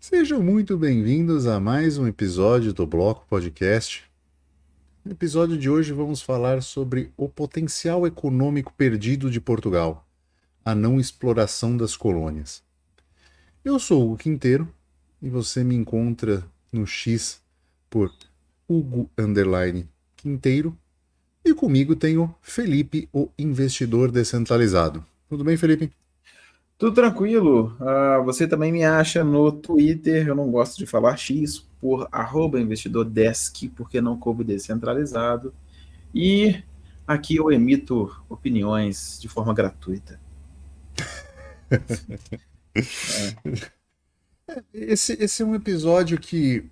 Sejam muito bem-vindos a mais um episódio do Bloco Podcast. No episódio de hoje vamos falar sobre o potencial econômico perdido de Portugal, a não exploração das colônias. Eu sou o Quinteiro e você me encontra no X por Hugo_Quinteiro e comigo tenho Felipe, o investidor descentralizado. Tudo bem, Felipe? Tudo tranquilo. Você também me acha no Twitter. Eu não gosto de falar X por @investidordesk, porque não coube descentralizado. E aqui eu emito opiniões de forma gratuita. É, Esse é um episódio que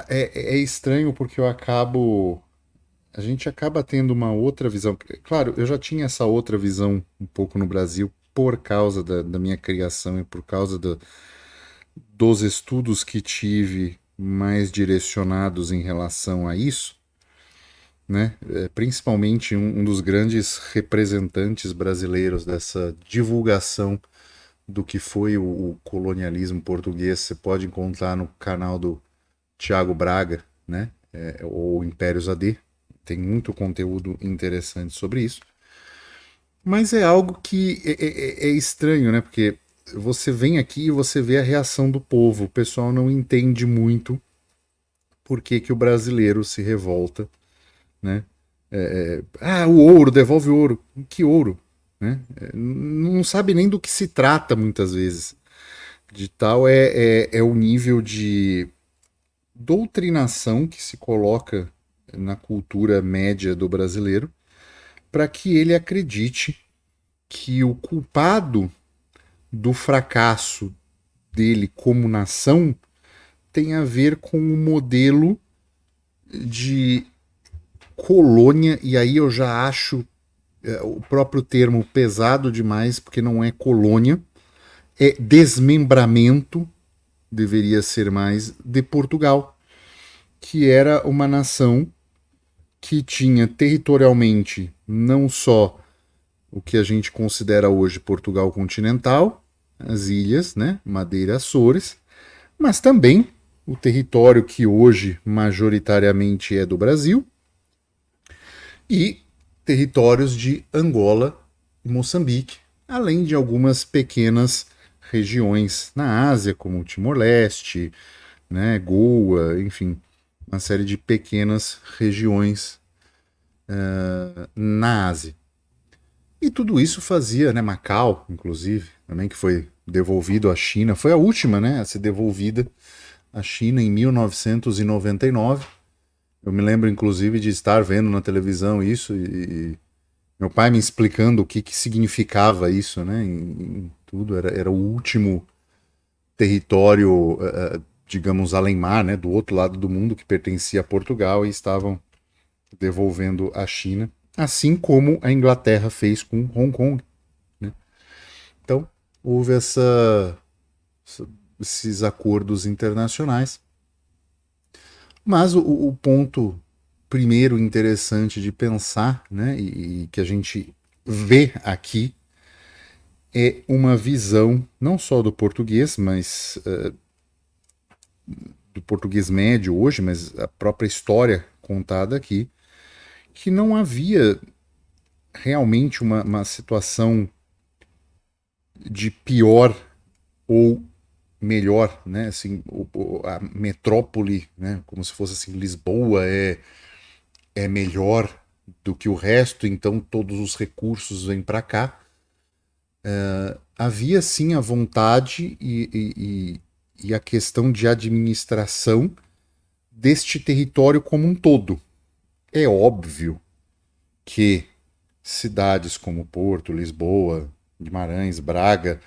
é estranho porque a gente acaba tendo uma outra visão. Claro, eu já tinha essa outra visão um pouco no Brasil por causa da minha criação e por causa dos estudos que tive mais direcionados em relação a isso, né? Principalmente um dos grandes representantes brasileiros dessa divulgação do que foi o colonialismo português, você pode encontrar no canal do Tiago Braga, né? Ou Impérios AD. Tem muito conteúdo interessante sobre isso. Mas é algo que é estranho, né? Porque você vem aqui e você vê a reação do povo. O pessoal não entende muito por que, que o brasileiro se revolta, né? O ouro, devolve o ouro. Que ouro? Né? Não sabe nem do que se trata muitas vezes. De tal é o nível de doutrinação que se coloca na cultura média do brasileiro para que ele acredite que o culpado do fracasso dele como nação tem a ver com o modelo de colônia, e aí eu já acho o próprio termo pesado demais, porque não é colônia, é desmembramento, deveria ser mais, de Portugal, que era uma nação que tinha territorialmente não só o que a gente considera hoje Portugal continental, as ilhas, né, Madeira, Açores, mas também o território que hoje majoritariamente é do Brasil e territórios de Angola e Moçambique, além de algumas pequenas regiões na Ásia, como Timor-Leste, né, Goa, enfim, uma série de pequenas regiões na Ásia. E tudo isso fazia, né, Macau, inclusive, também que foi devolvido à China, foi a última, né, a ser devolvida à China em 1999. Eu me lembro, inclusive, de estar vendo na televisão isso e meu pai me explicando o que, que significava isso, né, em tudo. Era o último território, digamos, além-mar, né, do outro lado do mundo que pertencia a Portugal e estavam devolvendo à China, assim como a Inglaterra fez com Hong Kong. Né? Então, houve esses acordos internacionais. Mas o ponto primeiro interessante de pensar, né, e que a gente vê aqui, é uma visão não só do português, mas do português médio hoje, mas a própria história contada aqui, que não havia realmente uma situação de pior ou melhor, né? Assim, a metrópole, né? Como se fosse assim, Lisboa é melhor do que o resto, então todos os recursos vêm para cá. Havia sim a vontade e a questão de administração deste território como um todo. É óbvio que cidades como Porto, Lisboa, Guimarães, Braga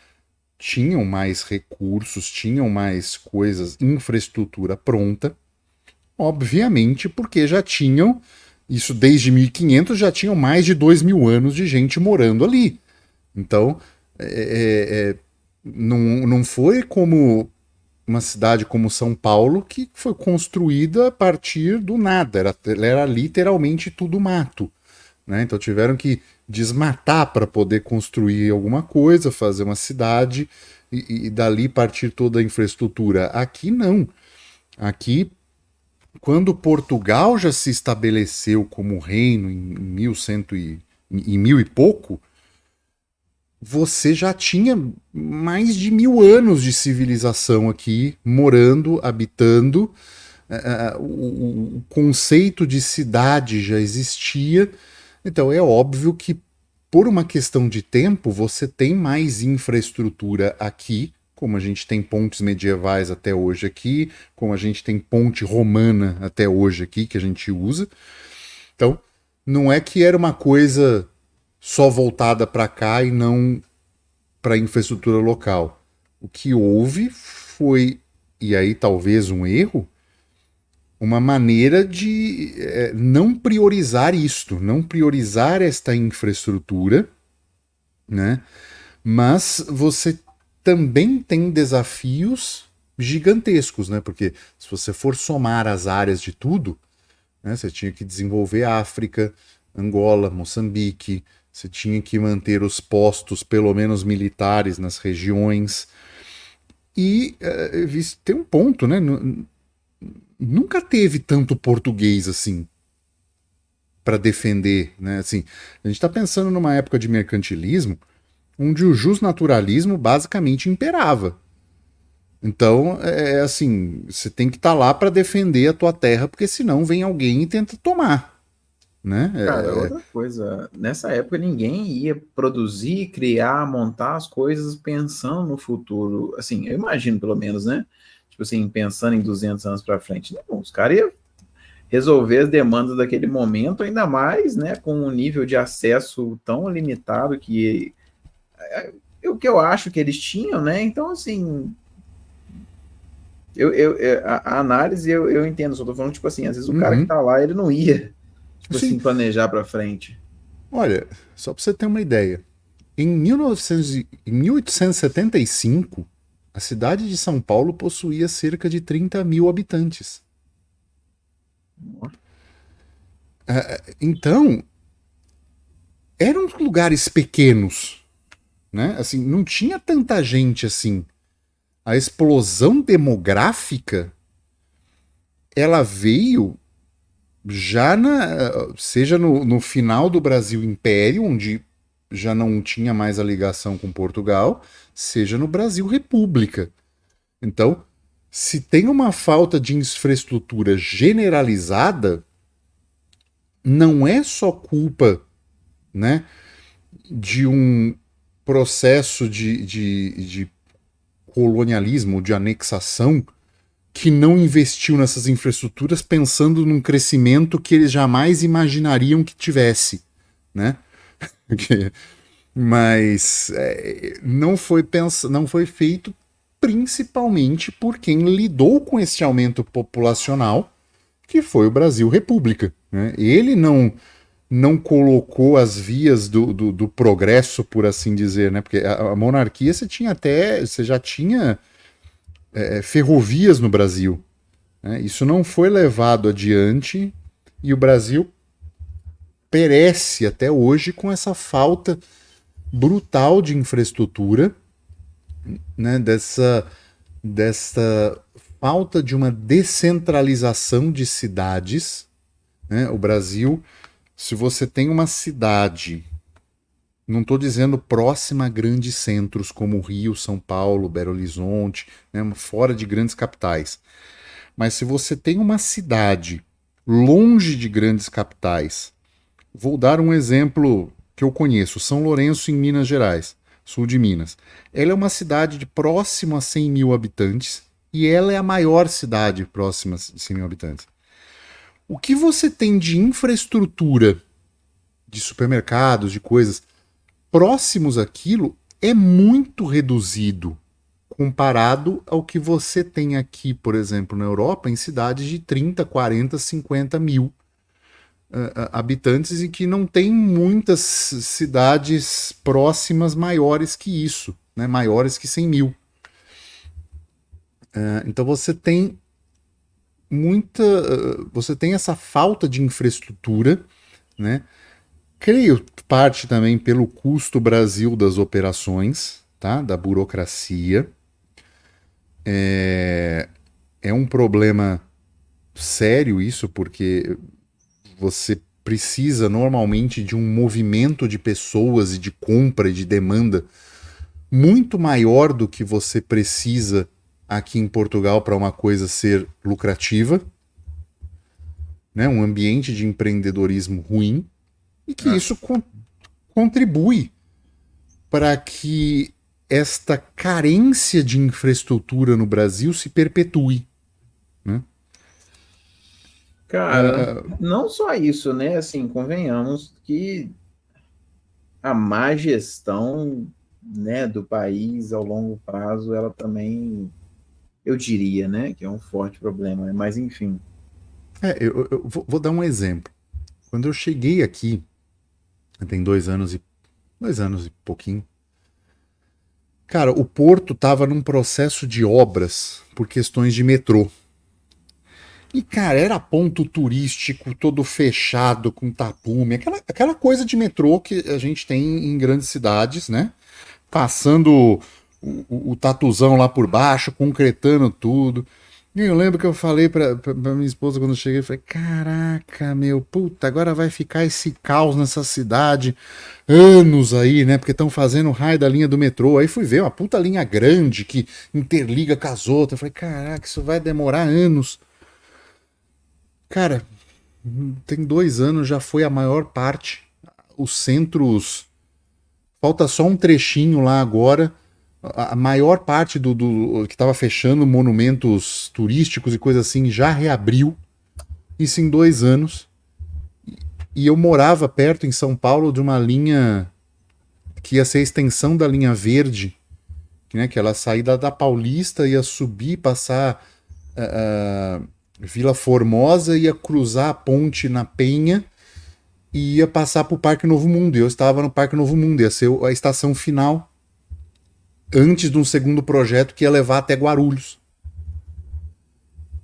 tinham mais recursos, tinham mais coisas, infraestrutura pronta, obviamente porque já tinham, isso desde 1500, já tinham mais de 2.000 anos de gente morando ali. Então, não foi como uma cidade como São Paulo que foi construída a partir do nada, era literalmente tudo mato. Né? Então tiveram que desmatar para poder construir alguma coisa, fazer uma cidade, e dali partir toda a infraestrutura. Aqui não. Aqui, quando Portugal já se estabeleceu como reino em 1100 em mil e pouco, você já tinha mais de 1000 anos de civilização aqui, morando, habitando. O conceito de cidade já existia. Então é óbvio que, por uma questão de tempo, você tem mais infraestrutura aqui, como a gente tem pontes medievais até hoje aqui, como a gente tem ponte romana até hoje aqui, que a gente usa. Então, não é que era uma coisa só voltada para cá e não para a infraestrutura local. O que houve foi, e aí talvez um erro, uma maneira de não priorizar isto, não priorizar esta infraestrutura, né? Mas você também tem desafios gigantescos, né? Porque se você for somar as áreas de tudo, né, você tinha que desenvolver África, Angola, Moçambique, você tinha que manter os postos, pelo menos militares, nas regiões. E tem um ponto, né? Nunca teve tanto português assim para defender, né? Assim, a gente está pensando numa época de mercantilismo onde o justnaturalismo basicamente imperava. Então, assim, você tem que estar lá para defender a tua terra, porque senão vem alguém e tenta tomar, né? Cara, outra coisa, nessa época ninguém ia produzir, criar, montar as coisas pensando no futuro. Assim, eu imagino pelo menos, né? Tipo assim, pensando em 200 anos para frente. Não, os caras iam resolver as demandas daquele momento, ainda mais, né, com um nível de acesso tão limitado que o que eu acho que eles tinham, né? Então, assim, a análise eu entendo, só tô falando, tipo assim, às vezes o cara que Uhum. tá lá, ele não ia, tipo Sim. assim, planejar para frente. Olha, só para você ter uma ideia, em 1875, a cidade de São Paulo possuía cerca de 30 mil habitantes. Então, eram lugares pequenos, né? Assim, não tinha tanta gente assim. A explosão demográfica, ela veio já seja no final do Brasil Império, onde já não tinha mais a ligação com Portugal, seja no Brasil República. Então, se tem uma falta de infraestrutura generalizada, não é só culpa, né, de um processo de colonialismo, de anexação, que não investiu nessas infraestruturas pensando num crescimento que eles jamais imaginariam que tivesse, né? Mas não foi feito principalmente por quem lidou com esse aumento populacional, que foi o Brasil República, né? Ele não colocou as vias do progresso, por assim dizer, né? Porque a monarquia você já tinha ferrovias no Brasil, né? Isso não foi levado adiante e o Brasil perece até hoje com essa falta brutal de infraestrutura, né? Dessa falta de uma descentralização de cidades, né? O Brasil, se você tem uma cidade, não estou dizendo próxima a grandes centros como Rio, São Paulo, Belo Horizonte, né? Fora de grandes capitais, mas se você tem uma cidade longe de grandes capitais, vou dar um exemplo que eu conheço, São Lourenço, em Minas Gerais, sul de Minas. Ela é uma cidade de próximo a 100 mil habitantes e ela é a maior cidade próxima a 100 mil habitantes. O que você tem de infraestrutura, de supermercados, de coisas próximos àquilo, é muito reduzido comparado ao que você tem aqui, por exemplo, na Europa, em cidades de 30, 40, 50 mil habitantes e que não tem muitas cidades próximas maiores que isso, né? Maiores que 100 mil. Então você tem você tem essa falta de infraestrutura, né? Creio parte também pelo custo Brasil das operações, tá? Da burocracia. É um problema sério isso, porque você precisa normalmente de um movimento de pessoas e de compra e de demanda muito maior do que você precisa aqui em Portugal para uma coisa ser lucrativa, né? Um ambiente de empreendedorismo ruim, e que isso contribui para que esta carência de infraestrutura no Brasil se perpetue, né? Cara, não só isso, né? Assim, convenhamos que a má gestão, né, do país ao longo prazo, ela também, eu diria, né, que é um forte problema, né? Mas enfim. Eu vou dar um exemplo. Quando eu cheguei aqui, tem 2 anos e pouquinho, cara, o Porto estava num processo de obras por questões de metrô. E, cara, era ponto turístico, todo fechado, com tapume, aquela coisa de metrô que a gente tem em grandes cidades, né? Passando o tatuzão lá por baixo, concretando tudo. E eu lembro que eu falei pra minha esposa quando eu cheguei, eu falei, caraca, meu, puta, agora vai ficar esse caos nessa cidade anos aí, né? Porque estão fazendo o raio da linha do metrô. Aí fui ver uma puta linha grande que interliga com as outras. Eu falei, caraca, isso vai demorar anos. Cara, tem 2 anos já foi a maior parte. Os centros. Falta só um trechinho lá agora. A maior parte do que estava fechando monumentos turísticos e coisa assim já reabriu. Isso em 2 anos. E eu morava perto em São Paulo de uma linha que ia ser a extensão da linha verde, né, que ela saía da Paulista, ia subir, passar Vila Formosa, ia cruzar a ponte na Penha e ia passar para o Parque Novo Mundo. E eu estava no Parque Novo Mundo, ia ser a estação final antes de um segundo projeto que ia levar até Guarulhos.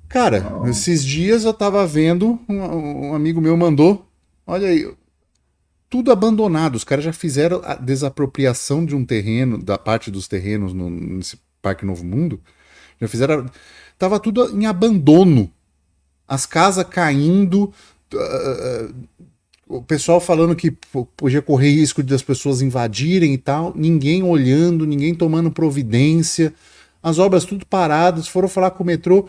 Cara, esses dias eu tava vendo, um amigo meu mandou, olha aí, tudo abandonado. Os caras já fizeram a desapropriação de um terreno, da parte dos terrenos nesse Parque Novo Mundo. Já fizeram. Tava tudo em abandono. As casas caindo. O pessoal falando que podia correr risco de as pessoas invadirem e tal. Ninguém olhando, ninguém tomando providência. As obras tudo paradas. Foram falar com o metrô.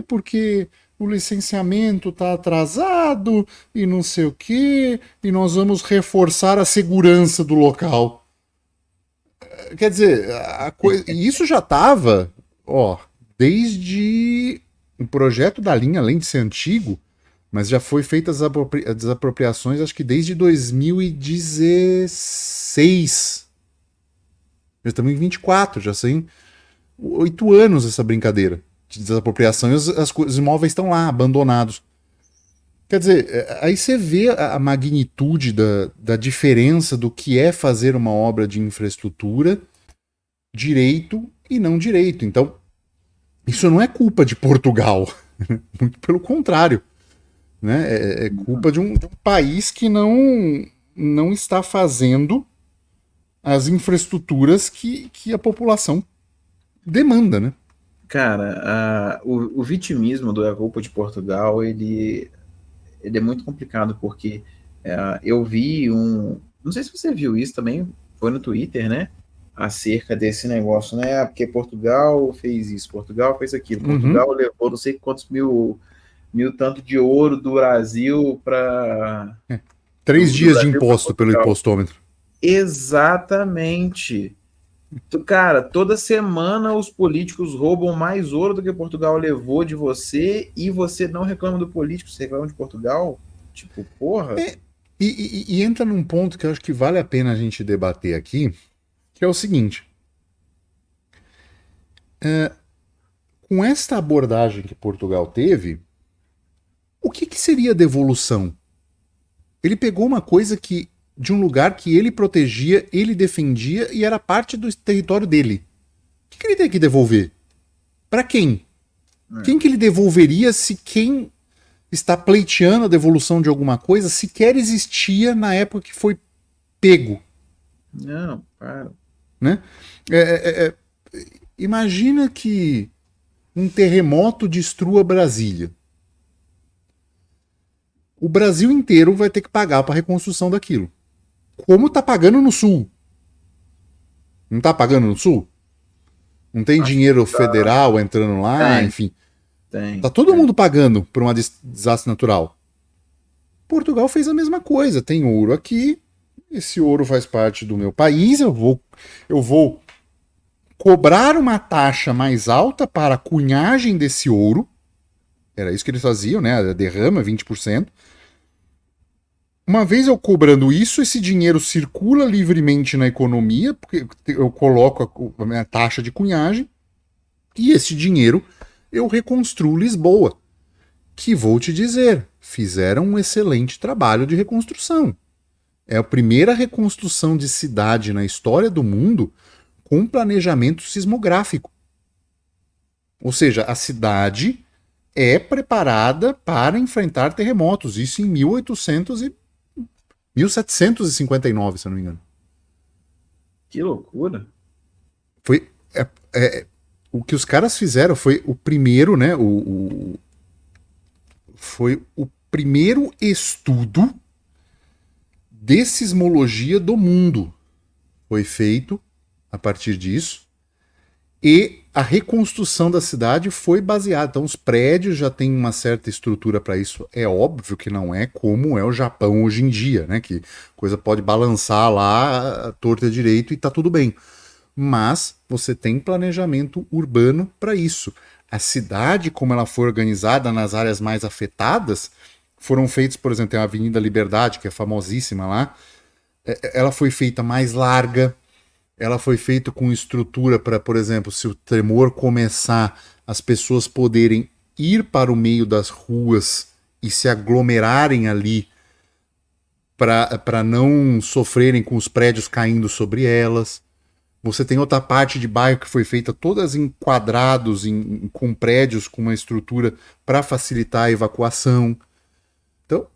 Porque o licenciamento está atrasado e não sei o quê, e nós vamos reforçar a segurança do local. Quer dizer, e isso já estava, ó, desde o projeto da linha, além de ser antigo, mas já foi feita as desapropriações, acho que desde 2016. Já estamos em 24, já tem 8 anos essa brincadeira de desapropriação e os imóveis estão lá, abandonados. Quer dizer, aí você vê a magnitude da diferença do que é fazer uma obra de infraestrutura direito e não direito. Então, isso não é culpa de Portugal, muito pelo contrário. Né? É culpa de um país que não está fazendo as infraestruturas que a população demanda, né? Cara, o vitimismo do É Culpa de Portugal, ele é muito complicado, porque eu vi não sei se você viu isso também, foi no Twitter, né? Acerca desse negócio, né? Porque Portugal fez isso, Portugal fez aquilo, Portugal levou não sei quantos mil tanto de ouro do Brasil para... 3 dias de imposto pelo impostômetro. Exatamente. Cara, toda semana os políticos roubam mais ouro do que Portugal levou de você e você não reclama do político, você reclama de Portugal? Tipo, porra. E entra num ponto que eu acho que vale a pena a gente debater aqui, que é o seguinte. Com esta abordagem que Portugal teve, o que seria devolução? Ele pegou uma coisa de um lugar que ele protegia, ele defendia e era parte do território dele. O que ele tem que devolver? Para quem? Quem que ele devolveria se quem está pleiteando a devolução de alguma coisa sequer existia na época que foi pego? Não, para. né? É, é, é, Imagina que um terremoto destrua Brasília. O Brasil inteiro vai ter que pagar para a reconstrução daquilo. Como tá pagando no Sul? Não tá pagando no Sul? Não tem Acho que dinheiro federal entrando lá, tem, enfim. Tá tem, todo tem. mundo pagando por um desastre natural. Portugal fez a mesma coisa. Tem ouro aqui, esse ouro faz parte do meu país, eu vou cobrar uma taxa mais alta para a cunhagem desse ouro. Era isso que eles faziam, né? A derrama, 20%. Uma vez eu cobrando isso, esse dinheiro circula livremente na economia, porque eu coloco a minha taxa de cunhagem, e esse dinheiro eu reconstruo Lisboa. Que vou te dizer, fizeram um excelente trabalho de reconstrução. É a primeira reconstrução de cidade na história do mundo com planejamento sismográfico. Ou seja, a cidade é preparada para enfrentar terremotos. Isso em 1759, se eu não me engano. Que loucura. Foi o que os caras fizeram foi o primeiro, né? Foi o primeiro estudo de sismologia do mundo. Foi feito a partir disso. E a reconstrução da cidade foi baseada. Então, os prédios já têm uma certa estrutura para isso. É óbvio que não é como é o Japão hoje em dia, né? Que coisa pode balançar lá, torta direito e tá tudo bem. Mas você tem planejamento urbano para isso. A cidade, como ela foi organizada nas áreas mais afetadas, foram feitos, por exemplo, tem a Avenida Liberdade, que é famosíssima lá. Ela foi feita mais larga, ela foi feita com estrutura para, por exemplo, se o tremor começar, as pessoas poderem ir para o meio das ruas e se aglomerarem ali para não sofrerem com os prédios caindo sobre elas. Você tem outra parte de bairro que foi feita todas em quadrados, com prédios com uma estrutura para facilitar a evacuação. Então,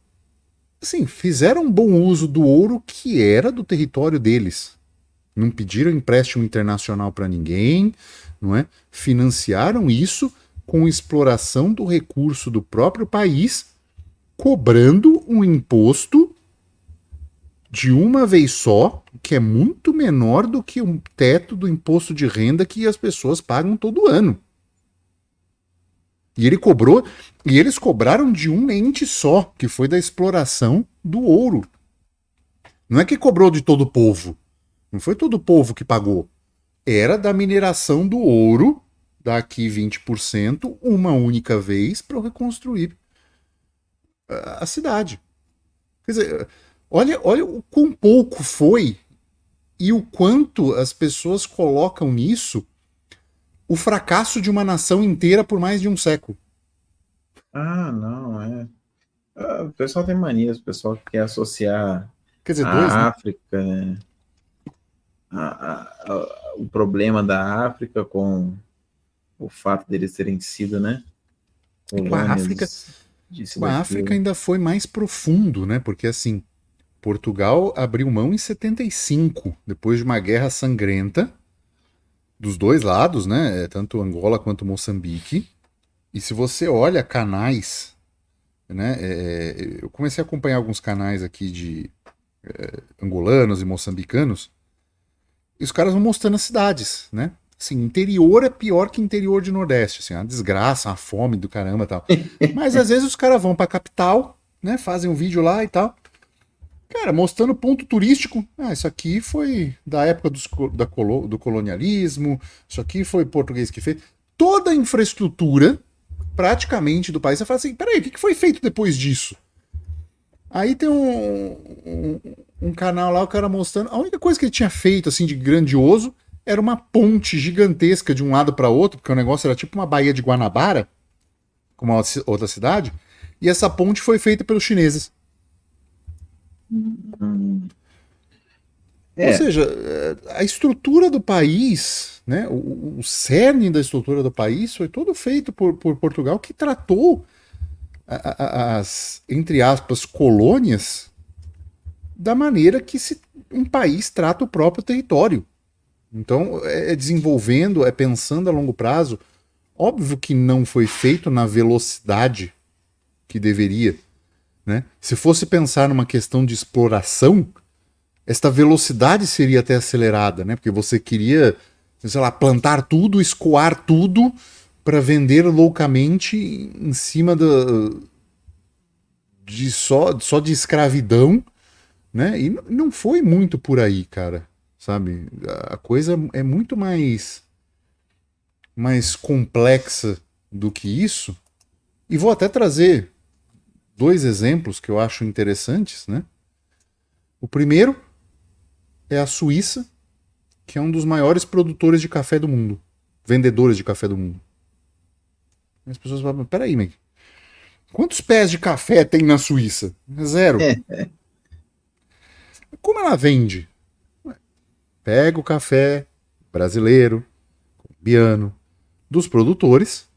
assim, fizeram um bom uso do ouro que era do território deles. Não pediram empréstimo internacional para ninguém, não é? Financiaram isso com exploração do recurso do próprio país, cobrando um imposto de uma vez só, que é muito menor do que o teto do imposto de renda que as pessoas pagam todo ano. E ele cobrou, e eles cobraram de um ente só, que foi da exploração do ouro. Não é que cobrou de todo o povo. Não foi todo o povo que pagou. Era da mineração do ouro, daqui 20%, uma única vez, para reconstruir a cidade. Quer dizer, olha o quão pouco foi e o quanto as pessoas colocam nisso o fracasso de uma nação inteira por mais de um século. Ah, não, é. O pessoal tem manias, o pessoal quer associar Quer dizer, dois, a né? África, né, o problema da África com o fato deles terem sido, né, Com a África, colônias disso e com a África daquilo. ainda foi mais profundo, né? Porque assim, Portugal abriu mão em 75, depois de uma guerra sangrenta dos dois lados, né? Tanto Angola quanto Moçambique. E se você olha canais, né? Eu comecei a acompanhar alguns canais aqui de angolanos e moçambicanos, e os caras vão mostrando as cidades, né? Assim, interior é pior que interior de Nordeste, assim, a desgraça, a fome do caramba e tal. Mas às vezes os caras vão pra capital, né? Fazem um vídeo lá e tal. Cara, mostrando ponto turístico. Ah, isso aqui foi da época do colonialismo, isso aqui foi português que fez. Toda a infraestrutura, praticamente, do país, você fala assim: peraí, o que foi feito depois disso? Aí tem um canal lá, o cara mostrando. A única coisa que ele tinha feito, assim, de grandioso, era uma ponte gigantesca de um lado para outro, porque o negócio era tipo uma Baía de Guanabara, como uma outra cidade, e essa ponte foi feita pelos chineses. Hum. Ou É, seja, a estrutura do país, né, o cerne da estrutura do país foi todo feito por Portugal, que tratou as, entre aspas, colônias da maneira que um país trata o próprio território. Então, é desenvolvendo, é pensando a longo prazo. Óbvio que não foi feito na velocidade que deveria, né? Se fosse pensar numa questão de exploração, esta velocidade seria até acelerada, né? Porque você queria, sei lá, plantar tudo, escoar tudo para vender loucamente em cima só de escravidão, né? E não foi muito por aí, cara, sabe? A coisa é muito mais complexa do que isso. E vou até trazer dois exemplos que eu acho interessantes, né? O primeiro é a Suíça, que é um dos maiores produtores de café do mundo, vendedores de café do mundo. As pessoas falam, peraí, Meg, quantos pés de café tem na Suíça? Zero. Como ela vende? Pega o café brasileiro, colombiano, dos produtores,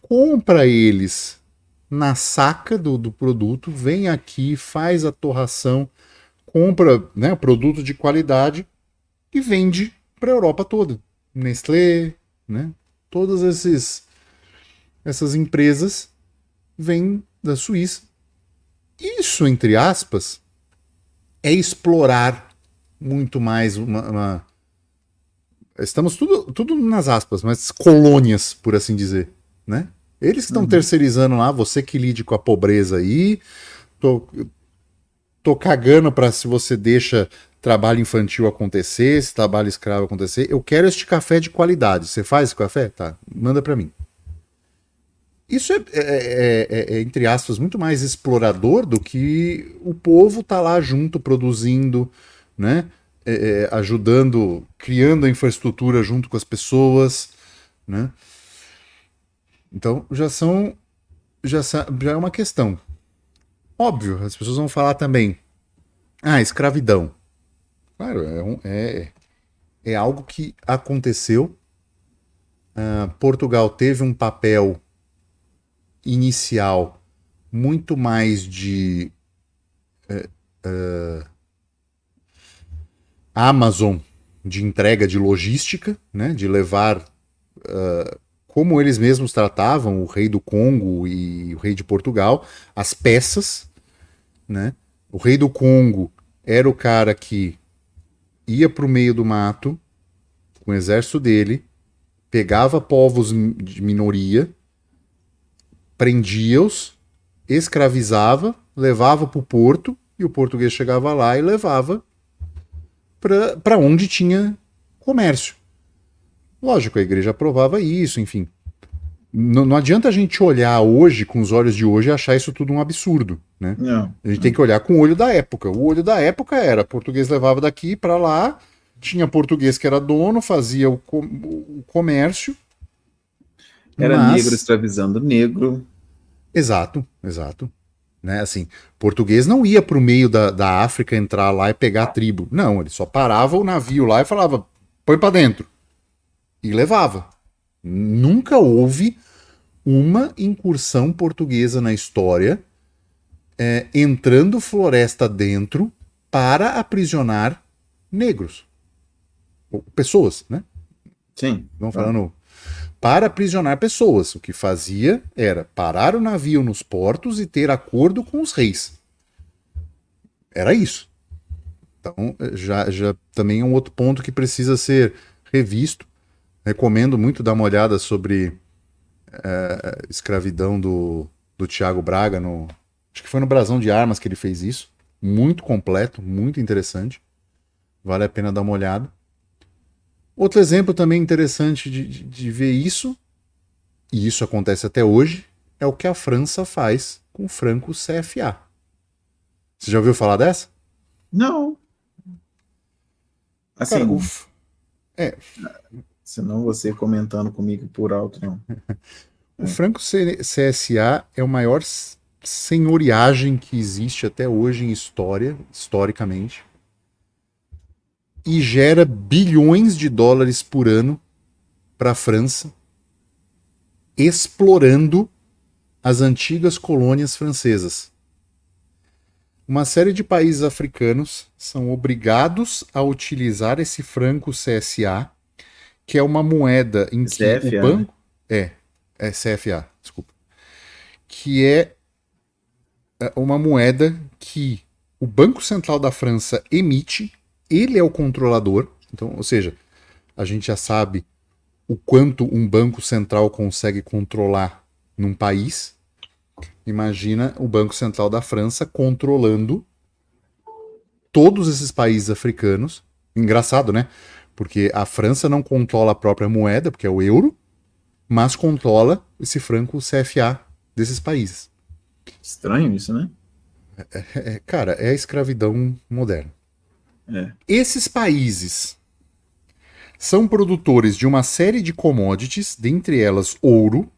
compra eles na saca do produto, vem aqui, faz a torração, compra, né, produto de qualidade e vende para a Europa toda. Nestlé, né? Todas essas empresas vêm da Suíça. Isso, entre aspas, é explorar muito mais estamos tudo nas aspas, mas colônias, por assim dizer, né? Eles estão terceirizando lá, você que lide com a pobreza aí, tô cagando para se você deixa trabalho infantil acontecer, se trabalho escravo acontecer. Eu quero este café de qualidade. Você faz esse café? Tá, manda para mim. Isso entre aspas, muito mais explorador do que o povo tá lá junto, produzindo, né? Ajudando, criando a infraestrutura junto com as pessoas, né? Então já é uma questão. Óbvio, as pessoas vão falar também, escravidão. Claro, é algo que aconteceu. Portugal teve um papel inicial muito mais de Amazon, de entrega de logística, né, de levar, como eles mesmos tratavam, o rei do Congo e o rei de Portugal, as peças, né? O rei do Congo era o cara que ia para o meio do mato com o exército dele, pegava povos de minoria, prendia-os, escravizava, levava para o porto e o português chegava lá e levava para onde tinha comércio. Lógico, a igreja aprovava isso, enfim. Não adianta a gente olhar hoje, com os olhos de hoje, e achar isso tudo um absurdo, né? Não. A gente tem que olhar com o olho da época. O olho da época era, português levava daqui para lá, tinha português que era dono, fazia o comércio. Era negro escravizando negro. Exato. Né? Assim, português não ia para o meio da África entrar lá e pegar a tribo. Não, ele só parava o navio lá e falava, põe para dentro. E levava. Nunca houve uma incursão portuguesa na história entrando floresta dentro para aprisionar negros. Pessoas, né? Sim. Vamos falando para aprisionar pessoas. O que fazia era parar o navio nos portos e ter acordo com os reis. Era isso. Então, já também é um outro ponto que precisa ser revisto. Recomendo muito dar uma olhada sobre escravidão do Tiago Braga. Acho que foi no Brasão de Armas que ele fez isso. Muito completo, muito interessante. Vale a pena dar uma olhada. Outro exemplo também interessante de ver isso, e isso acontece até hoje, é o que a França faz com o franco CFA. Você já ouviu falar dessa? Não. Assim, cara, senão você comentando comigo por alto, não. O franco CSA é o maior senhoriagem que existe até hoje em história, historicamente. E gera bilhões de dólares por ano para a França, explorando as antigas colônias francesas. uma série de países africanos são obrigados a utilizar esse franco CSA, que é uma moeda em que o CFA, né? banco. É CFA, desculpa. Que é uma moeda que o Banco Central da França emite, ele é o controlador, então, ou seja, a gente já sabe o quanto um banco central consegue controlar num país. Imagina o Banco Central da França controlando todos esses países africanos. Engraçado, né? Porque a França não controla a própria moeda, porque é o euro, mas controla esse franco CFA desses países. Estranho isso, né? Cara, é a escravidão moderna. É. Esses países são produtores de uma série de commodities, dentre elas ouro,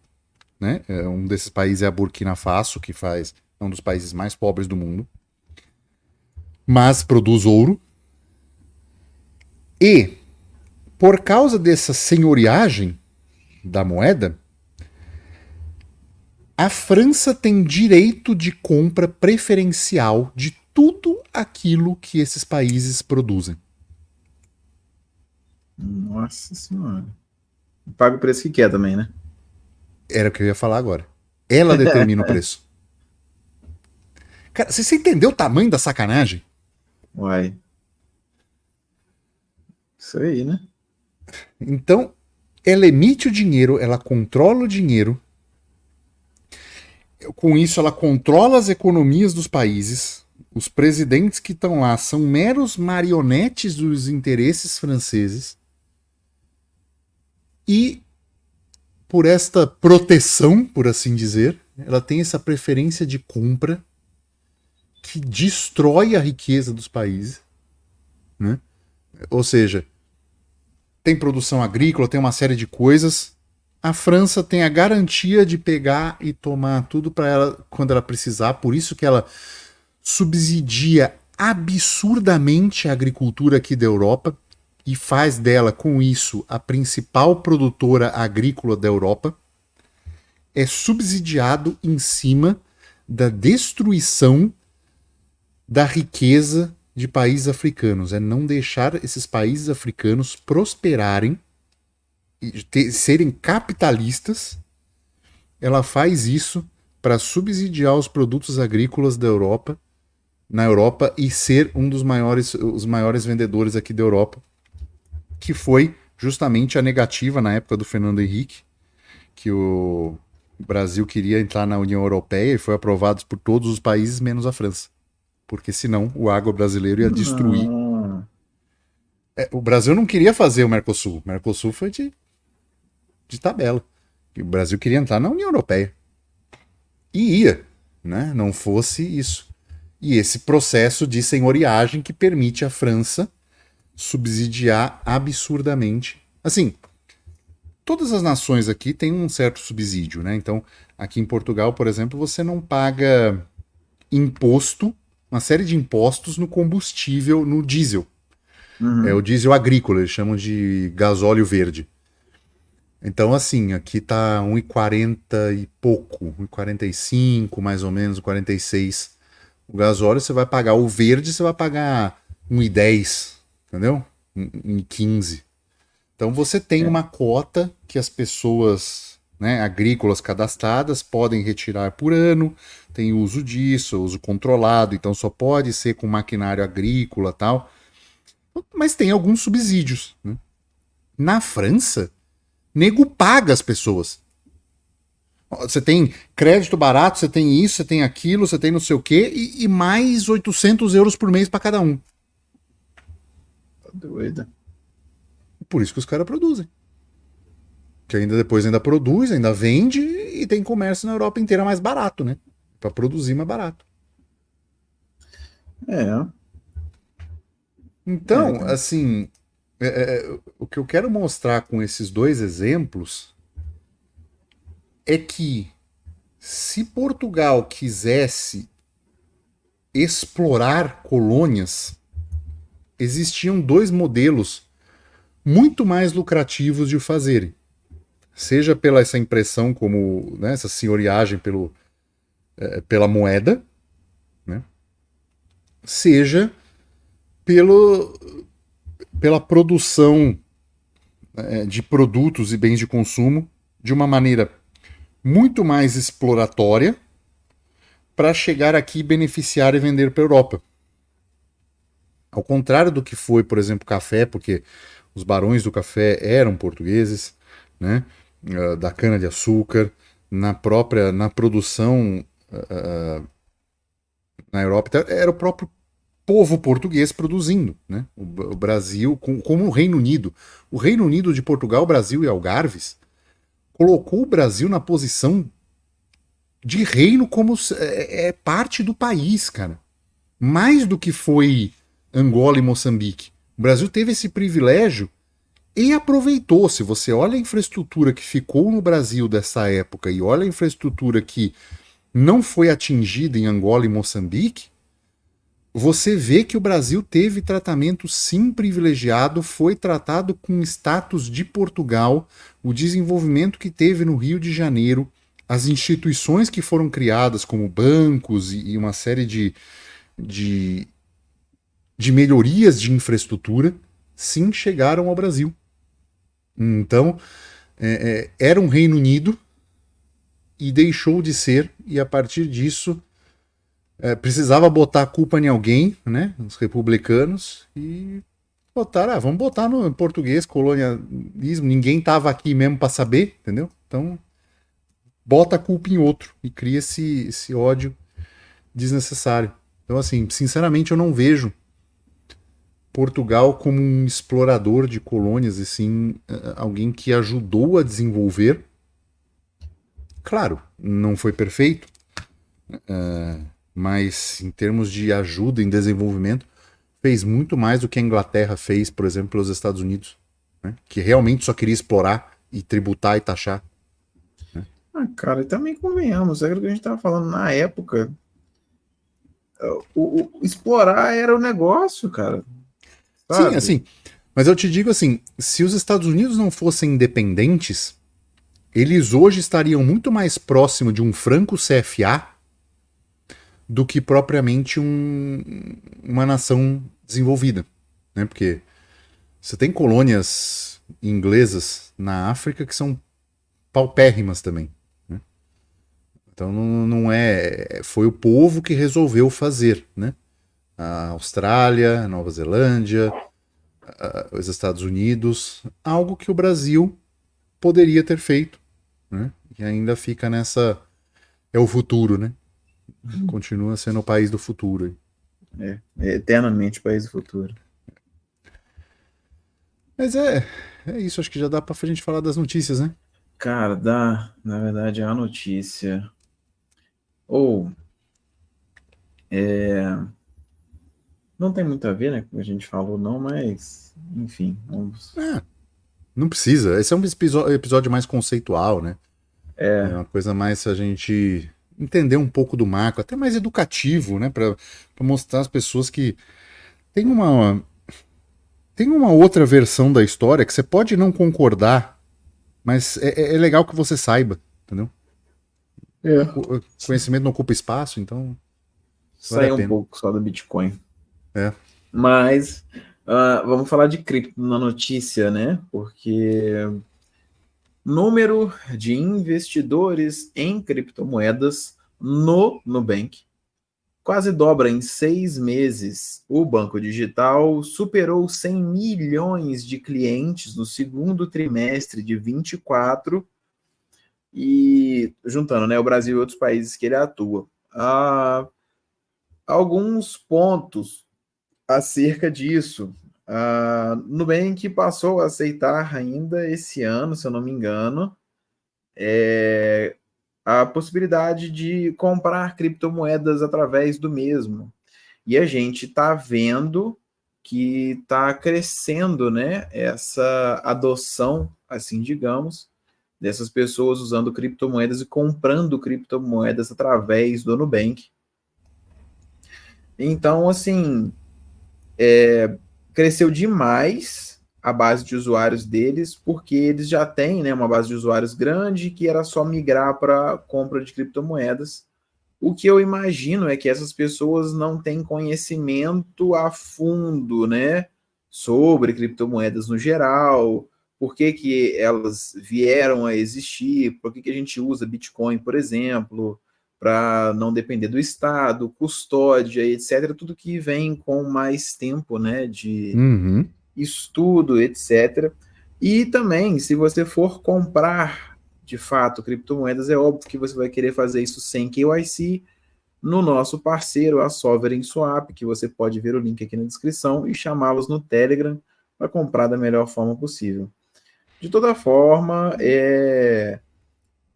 né? Um desses países é a Burkina Faso, que é um dos países mais pobres do mundo, mas produz ouro. E, por causa dessa senhoriagem da moeda, a França tem direito de compra preferencial de tudo aquilo que esses países produzem. Nossa senhora. Paga o preço que quer também, né? Era o que eu ia falar agora. Ela determina o preço. Cara, você entendeu o tamanho da sacanagem? Uai. Isso aí, né? Então, ela emite o dinheiro, ela controla o dinheiro. Com isso, ela controla as economias dos países. Os presidentes que estão lá são meros marionetes dos interesses franceses. E, por esta proteção, por assim dizer, ela tem essa preferência de compra que destrói a riqueza dos países. Né? Ou seja, tem produção agrícola, tem uma série de coisas. A França tem a garantia de pegar e tomar tudo para ela quando ela precisar, por isso que ela subsidia absurdamente a agricultura aqui da Europa e faz dela, com isso, a principal produtora agrícola da Europa. É subsidiado em cima da destruição da riqueza de países africanos. É não deixar esses países africanos prosperarem e serem capitalistas. Ela faz isso para subsidiar os produtos agrícolas da Europa, na Europa, e ser um dos os maiores vendedores aqui da Europa, que foi justamente a negativa na época do Fernando Henrique, que o Brasil queria entrar na União Europeia e foi aprovado por todos os países menos a França, porque senão o agro brasileiro ia destruir. Não. O Brasil não queria fazer o Mercosul. O Mercosul foi de tabela. E o Brasil queria entrar na União Europeia. E ia, né? Não fosse isso. E esse processo de senhoriagem que permite à França subsidiar absurdamente. Assim, todas as nações aqui têm um certo subsídio, né? Então, aqui em Portugal, por exemplo, você não paga imposto, uma série de impostos no combustível, no diesel. É o Uhum. diesel agrícola, eles chamam de gasóleo verde. Então, assim, aqui tá 1,40 e pouco, 1,45 mais ou menos, 1,46. O gasóleo você vai pagar, o verde você vai pagar 1,10, entendeu? 1,15. Então você tem É. uma cota que as pessoas, né, agrícolas cadastradas podem retirar por ano, tem uso disso, uso controlado, então só pode ser com maquinário agrícola e tal. Mas tem alguns subsídios. Né? Na França, nego paga as pessoas. Você tem crédito barato, você tem isso, você tem aquilo, você tem não sei o quê, e mais 800 euros por mês para cada um. Tá doida. Por isso que os caras produzem. Que ainda depois ainda produz, ainda vende e tem comércio na Europa inteira mais barato, né? Para produzir mais barato. É, Então, cara. assim, o que eu quero mostrar com esses dois exemplos é que se Portugal quisesse explorar colônias, existiam dois modelos muito mais lucrativos de o fazerem. Seja pela essa impressão como, né, essa senhoriagem pela moeda, né? seja pelo, pela produção de produtos e bens de consumo de uma maneira muito mais exploratória para chegar aqui, beneficiar e vender para a Europa. Ao contrário do que foi, por exemplo, o café, porque os barões do café eram portugueses, né? Da cana-de-açúcar, na produção na Europa, era o próprio povo português produzindo, né? O Brasil, como o Reino Unido. O Reino Unido de Portugal, Brasil e Algarves colocou o Brasil na posição de reino como parte do país, cara. Mais do que foi Angola e Moçambique. O Brasil teve esse privilégio e aproveitou. Se você olha a infraestrutura que ficou no Brasil dessa época e olha a infraestrutura que não foi atingida em Angola e Moçambique, você vê que o Brasil teve tratamento sim privilegiado, foi tratado com status de Portugal, o desenvolvimento que teve no Rio de Janeiro, as instituições que foram criadas, como bancos e uma série de, de melhorias de infraestrutura, sim chegaram ao Brasil. Então, era um Reino Unido e deixou de ser, e a partir disso precisava botar a culpa em alguém, né? Os republicanos, e botaram, vamos botar no português, colonialismo, ninguém estava aqui mesmo para saber, entendeu? Então, bota a culpa em outro e cria esse ódio desnecessário. Então, assim, sinceramente, eu não vejo Portugal como um explorador de colônias, e sim alguém que ajudou a desenvolver. Claro, não foi perfeito, mas em termos de ajuda em desenvolvimento, fez muito mais do que a Inglaterra fez, por exemplo, pelos Estados Unidos, né? Que realmente só queria explorar e tributar e taxar. Ah, cara, e também convenhamos, é aquilo que a gente estava falando na época. Explorar era o negócio, cara. Sim, Sabe? assim, mas eu te digo assim, se os Estados Unidos não fossem independentes, eles hoje estariam muito mais próximo de um franco CFA do que propriamente uma nação desenvolvida, né? Porque você tem colônias inglesas na África que são paupérrimas também, né? Então não foi o povo que resolveu fazer, né? A Austrália, a Nova Zelândia, os Estados Unidos, algo que o Brasil poderia ter feito, né? E ainda fica nessa, é o futuro, né? Continua sendo o país do futuro. É eternamente país do futuro. Mas é isso, acho que já dá pra gente falar das notícias, né? Cara, na verdade, a notícia. Ou, não tem muito a ver, né, com o que a gente falou, não, mas, enfim, vamos. Ah, não precisa. Esse é um episódio mais conceitual, né? É uma coisa mais a gente entender um pouco do macro, até mais educativo, né? Pra mostrar às pessoas que tem tem uma outra versão da história que você pode não concordar, mas é legal que você saiba, entendeu? É. Conhecimento não ocupa espaço, então vale a Sair um pena. pouco só do Bitcoin. É. Mas vamos falar de cripto na notícia, né? Porque número de investidores em criptomoedas no Nubank quase dobra em 6 meses. O banco digital superou 100 milhões de clientes no segundo trimestre de 24 e juntando, né, o Brasil e outros países que ele atua. Alguns pontos acerca disso. Nubank passou a aceitar ainda esse ano, se eu não me engano, a possibilidade de comprar criptomoedas através do mesmo. E a gente está vendo que está crescendo, né, essa adoção, assim digamos, dessas pessoas usando criptomoedas e comprando criptomoedas através do Nubank. Então, assim, cresceu demais a base de usuários deles, porque eles já têm, né, uma base de usuários grande que era só migrar para compra de criptomoedas. O que eu imagino é que essas pessoas não têm conhecimento a fundo, né, sobre criptomoedas no geral, por que que elas vieram a existir, por que que a gente usa Bitcoin, por exemplo, para não depender do Estado, custódia, etc. Tudo que vem com mais tempo, né, de Uhum. estudo, etc. E também, se você for comprar de fato criptomoedas, é óbvio que você vai querer fazer isso sem KYC no nosso parceiro, a Sovereign Swap, que você pode ver o link aqui na descrição e chamá-los no Telegram para comprar da melhor forma possível. De toda forma, é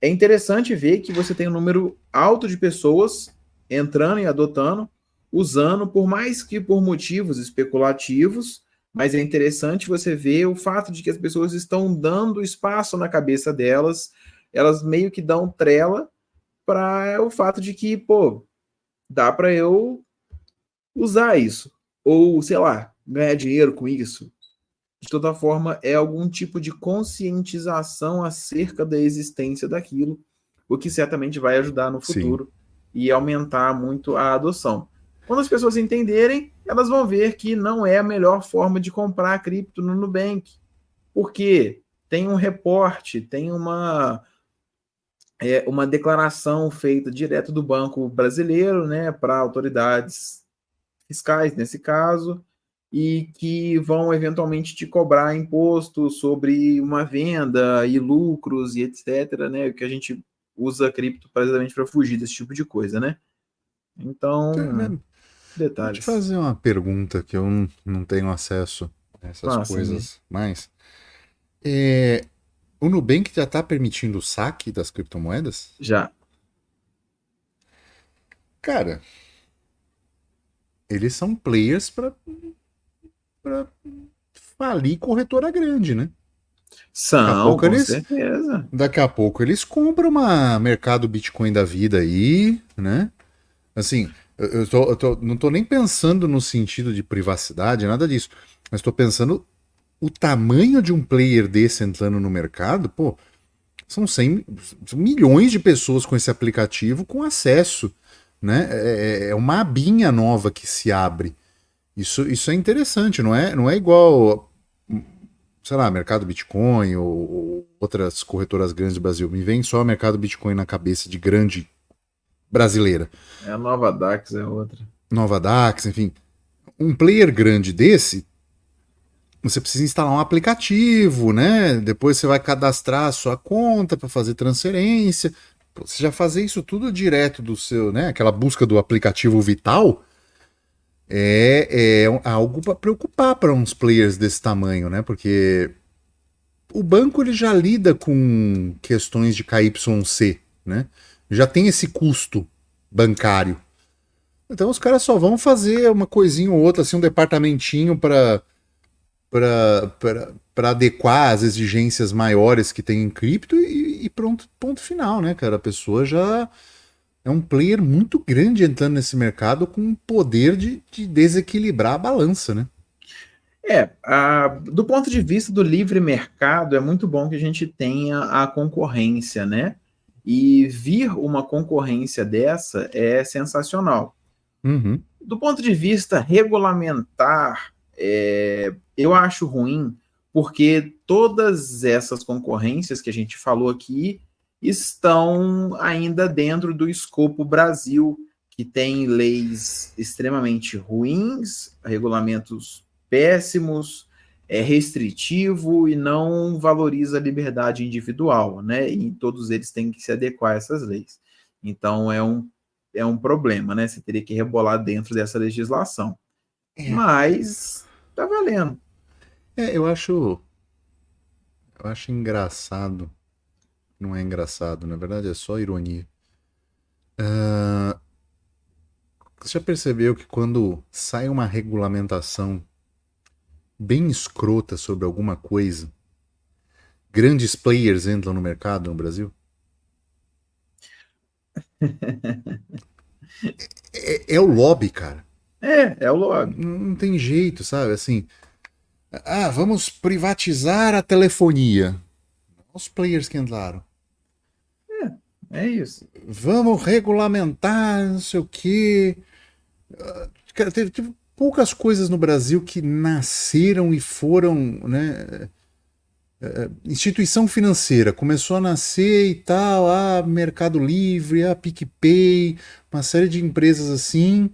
interessante ver que você tem um número alto de pessoas entrando e adotando, usando, por mais que por motivos especulativos, mas é interessante você ver o fato de que as pessoas estão dando espaço na cabeça delas, elas meio que dão trela para o fato de que, pô, dá para eu usar isso, ou sei lá, ganhar dinheiro com isso. De toda forma, é algum tipo de conscientização acerca da existência daquilo, o que certamente vai ajudar no Sim. futuro e aumentar muito a adoção. Quando as pessoas entenderem, elas vão ver que não é a melhor forma de comprar cripto no Nubank, porque tem um reporte, tem uma declaração feita direto do Banco Brasileiro, né, para autoridades fiscais, nesse caso, e que vão eventualmente te cobrar imposto sobre uma venda e lucros e etc, né? O que a gente usa cripto precisamente para fugir desse tipo de coisa, né? Então, Vou te detalhes. fazer uma pergunta que eu não tenho acesso a essas Faça-me. coisas mais. É, o Nubank já está permitindo o saque das criptomoedas? Já. Cara, eles são players para falir corretora grande, né? Daqui a São, pouco com eles, certeza. daqui a pouco eles compram uma mercado Bitcoin da vida aí, né? Assim, não tô nem pensando no sentido de privacidade, nada disso. Mas tô pensando o tamanho de um player desse entrando no mercado, pô, são milhões de pessoas com esse aplicativo com acesso, né? É uma abinha nova que se abre. Isso é interessante, não é igual, sei lá, mercado Bitcoin ou outras corretoras grandes do Brasil. Me vem só o mercado Bitcoin na cabeça de grande brasileira. É a nova DAX, é outra. Nova Dax, enfim. Um player grande desse, você precisa instalar um aplicativo, né? Depois você vai cadastrar a sua conta para fazer transferência. Você já fazer isso tudo direto do seu, né? Aquela busca do aplicativo Vital é algo para preocupar para uns players desse tamanho, né? Porque o banco ele já lida com questões de KYC, né? Já tem esse custo bancário. Então os caras só vão fazer uma coisinha ou outra, assim, um departamentinho para adequar as exigências maiores que tem em cripto e pronto, ponto final, né, cara? A pessoa já é um player muito grande entrando nesse mercado com o poder de desequilibrar a balança, né? Do ponto de vista do livre mercado, é muito bom que a gente tenha a concorrência, né? E vir uma concorrência dessa é sensacional. Uhum. Do ponto de vista regulamentar, eu acho ruim, porque todas essas concorrências que a gente falou aqui estão ainda dentro do escopo Brasil, que tem leis extremamente ruins, regulamentos péssimos, é restritivo e não valoriza a liberdade individual, né? E todos eles têm que se adequar a essas leis. Então é um problema, né? Você teria que rebolar dentro dessa legislação. É. Mas tá valendo. Eu acho engraçado. Não é engraçado, na verdade é só ironia. Você já percebeu que quando sai uma regulamentação bem escrota sobre alguma coisa, grandes players entram no mercado no Brasil? É o lobby, cara. É o lobby. Não tem jeito, sabe? Assim, vamos privatizar a telefonia. Os players que entraram. É isso. Vamos regulamentar, não sei o quê. Cara, teve poucas coisas no Brasil que nasceram e foram, né? Instituição financeira começou a nascer e tal, Mercado Livre, PicPay, uma série de empresas assim,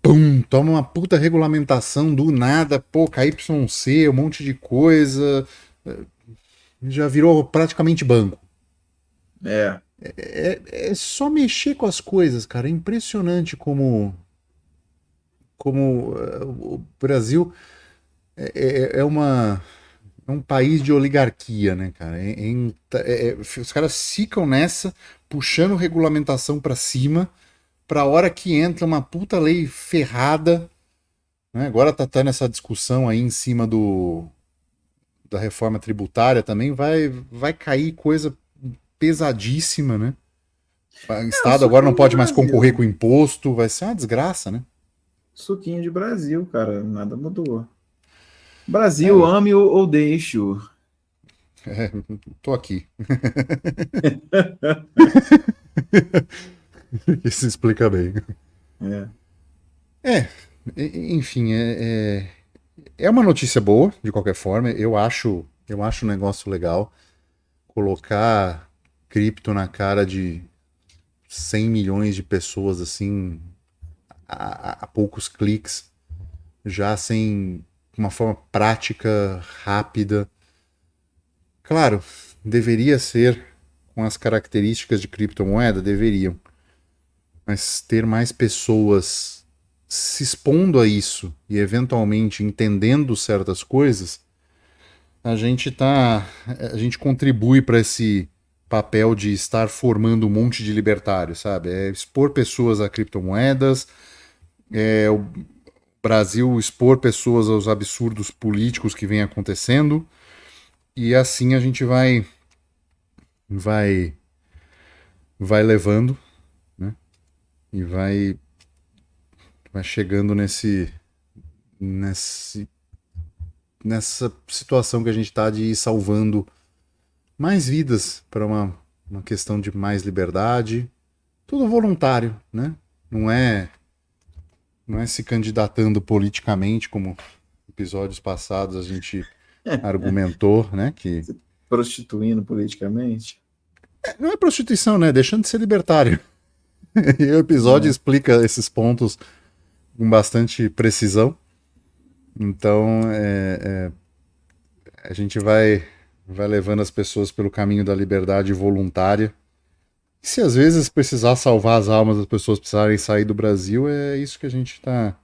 pum, toma uma puta regulamentação do nada, pô, KYC, um monte de coisa, já virou praticamente banco. É. É só mexer com as coisas, cara. É impressionante como o Brasil é é um país de oligarquia, né, cara? Os caras ficam nessa, puxando regulamentação pra cima, pra hora que entra uma puta lei ferrada, né? Agora tá tendo essa discussão aí em cima da reforma tributária também, vai cair coisa pesadíssima, né? O É o Estado agora não suquinho de pode mais concorrer Brasil. com imposto, vai ser uma desgraça, né? Suquinho de Brasil, cara. Nada mudou. Brasil, É, ame-o ou deixe-o. é, tô aqui. Isso explica bem. É. É, enfim, é uma notícia boa, de qualquer forma. Eu acho um negócio legal. Colocar cripto na cara de 100 milhões de pessoas, assim, a poucos cliques, já sem uma forma prática, rápida. Claro, deveria ser com as características de criptomoeda, deveriam. Mas ter mais pessoas se expondo a isso e eventualmente entendendo certas coisas, a gente contribui para esse papel de estar formando um monte de libertários, sabe? É expor pessoas a criptomoedas, é o Brasil expor pessoas aos absurdos políticos que vem acontecendo, e assim a gente vai vai levando, né? E vai chegando nesse nessa situação que a gente está de ir salvando mais vidas para uma questão de mais liberdade. Tudo voluntário, né? Não é, não é se candidatando politicamente, como episódios passados a gente argumentou, né? Que Se prostituindo politicamente. não é prostituição, né? Deixando de ser libertário. E o episódio Né? explica esses pontos com bastante precisão. Então, a gente vai levando as pessoas pelo caminho da liberdade voluntária. E se às vezes precisar salvar as almas das pessoas precisarem sair do Brasil, é isso que a gente está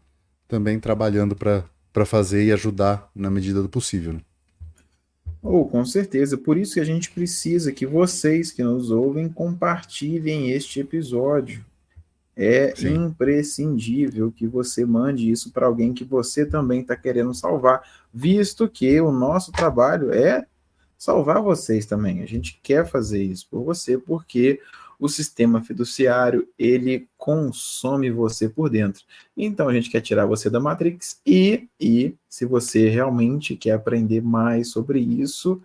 também trabalhando para fazer e ajudar na medida do possível. Né? Oh, com certeza. Por isso que a gente precisa que vocês que nos ouvem compartilhem este episódio. É Sim. imprescindível que você mande isso para alguém que você também está querendo salvar, visto que o nosso trabalho é salvar vocês também. A gente quer fazer isso por você, porque o sistema fiduciário, ele consome você por dentro. Então, a gente quer tirar você da Matrix e se você realmente quer aprender mais sobre isso,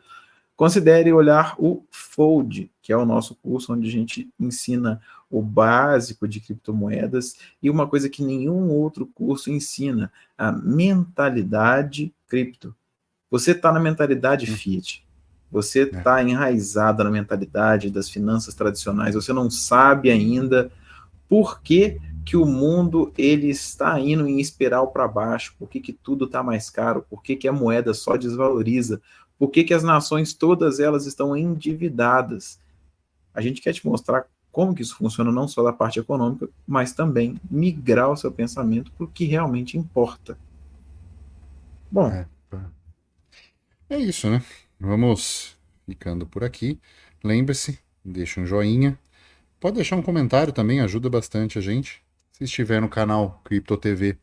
considere olhar o Fold, que é o nosso curso onde a gente ensina o básico de criptomoedas e uma coisa que nenhum outro curso ensina, a mentalidade cripto. Você está na mentalidade Hum, fiat. Você é. está enraizado na mentalidade das finanças tradicionais. Você não sabe ainda por que, que o mundo ele está indo em espiral para baixo, por que, que tudo está mais caro, por que, que a moeda só desvaloriza, por que, que as nações todas elas estão endividadas. A gente quer te mostrar como que isso funciona, não só da parte econômica, mas também migrar o seu pensamento para o que realmente importa. Bom, É, é isso, né? Vamos ficando por aqui. Lembre-se, deixa um joinha. Pode deixar um comentário também, ajuda bastante a gente. Se estiver no canal Cripto TV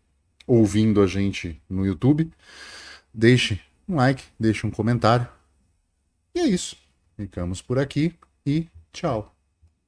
ouvindo a gente no YouTube, deixe um like, deixe um comentário. E é isso. Ficamos por aqui e tchau.